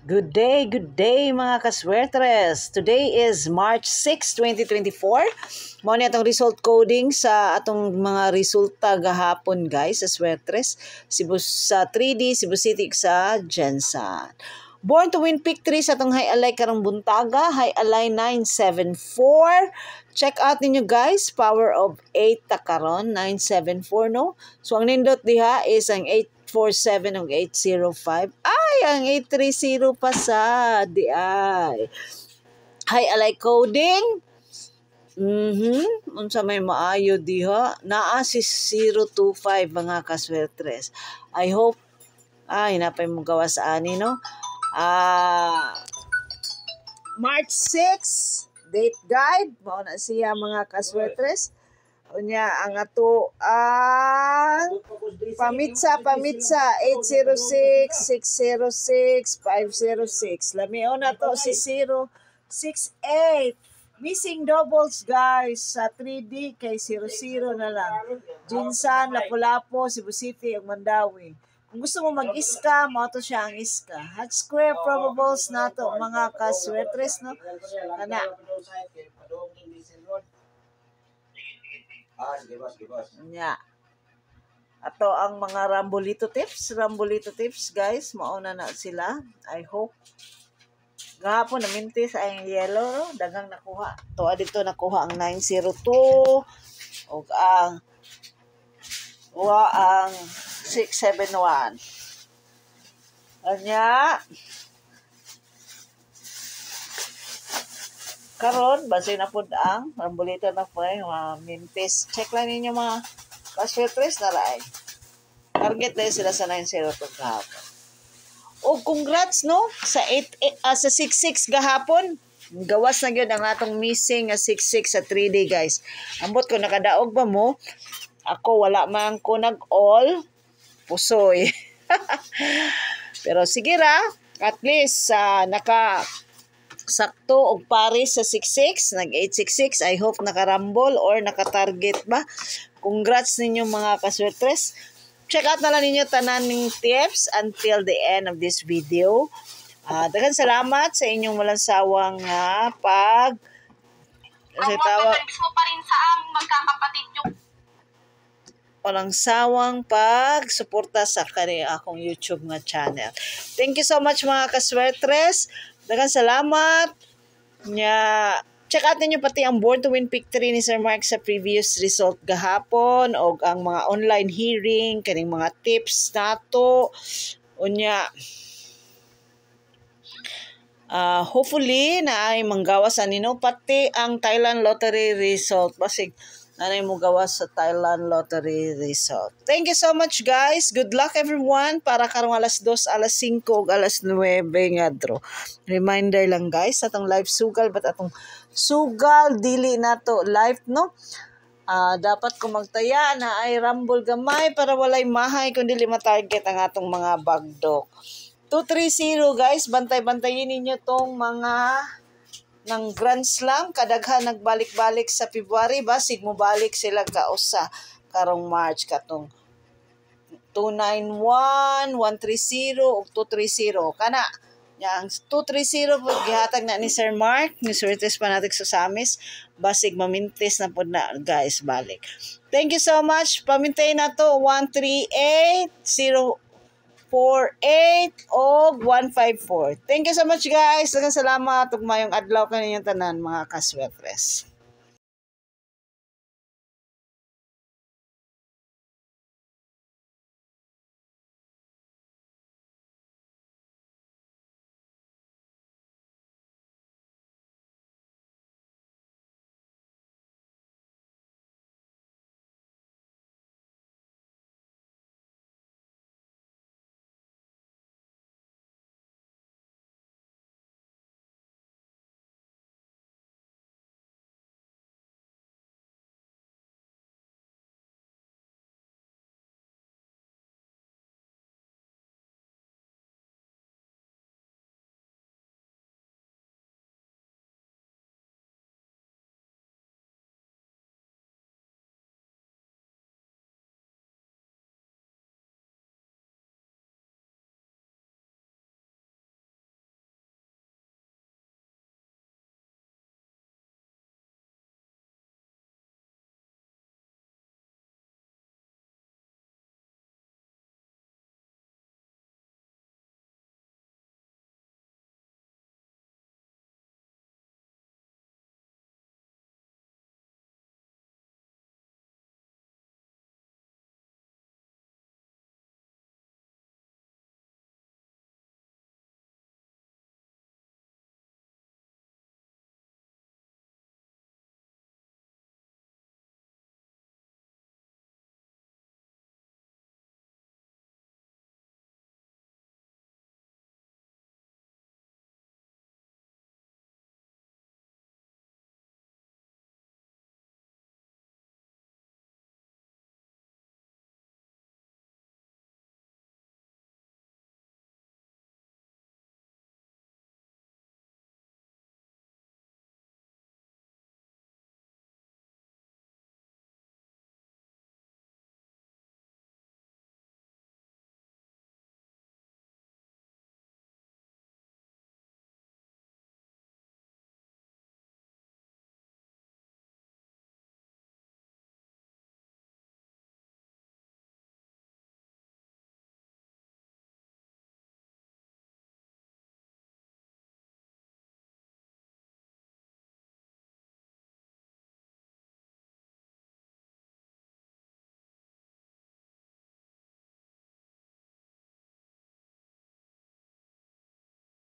Good day mga kaswertres. Today is March 6, 2024. Mao ni atong result coding sa atong mga resulta gahapon guys sa swertres. Sa 3D, Cebu City sa Gensan. Born to win pick 3 sa atong high alay karong buntaga, high alay 974. Check out ninyo guys, power of 8 ta karon 974 no. So ang nindot diha is ang 847 ug 805. Ay, ang 830 pa sa di ay. High alay coding. Unsa may maayo diha? Naa si 025 mga kaswertres. I hope napay mo gawa sa ani no. March 6 date guide mao na siya mga kaswertres. Unya ang ato ang pamitsa 806 606 506 lamion na to si 068 missing doubles guys sa 3D kay 00 na lang. Gensan, Lapu-Lapu, Cebu City ug Mandawi. Kung gusto mo mag-iska, mo to siya ang iska. Hot square probables na to mga kaswertres no. Kana nya. Ato ang mga Rambolito tips guys, mauna na sila. I hope. Gahapon namintis ang yellow, dagang nakuha. Tuwa dito nakuha ang 902 ug ang 671. Anya karon base na pud ang Rambolito na po mintis. Check lang ninyo mga kaswertres na laay. Target na sila sa 902 kahapon. O congrats no sa 66 gahapon. Gawas na gyud ang atong missing 66 sa 3D guys. Ambot ko nakadaog ba mo? Ako wala man ko nag-all pusoy. Pero sige ra, at least naka sakto og pares sa 66, nag 866. I hope nakarambol or naka-target ba. Congrats ninyo mga kaswertres. Check out na lang ninyo tanan ng tips until the end of this video. Daghang salamat sa inyong walang sawang mismo pa rin sa ang magkakapatid yung walang sawang pag-suporta sa akong YouTube nga channel. Thank you so much mga kaswertres. Daghang salamat. Check out ninyo pati ang Born to Win Pick 3 ni Sir Mark sa previous result gahapon o ang mga online hearing, kaning mga tips nato. Unya, hopefully na ay manggawas anino pati ang Thailand Lottery result. Basig nanay mo gawas sa Thailand Lottery result. Thank you so much guys. Good luck everyone para karong alas 2, alas 5 ug alas 9 nga draw. Reminder lang guys atong live sugal but atong sugal dili nato live no. Dapat ko magtaya na ay rumble gamay para walay mahay kundi ma-target ang atong mga bagdok. 230 guys, bantay-bantayin ninyo tong mga ng Grand Slam, kadaghan nagbalik-balik sa February, basig mo balik sila kausa karong March katong 291, 130 ug 230 kana yang 230 pud gihatag na ni Sir Mark ni Swertes Fanatic sa Samis, basig mamintis na pud na guys balik. Thank you so much. Pamintay na to 138 048 o 154. Thank you so much guys. Daghang salamat ug mayong adlaw kaninyong tanan mga kaswertres.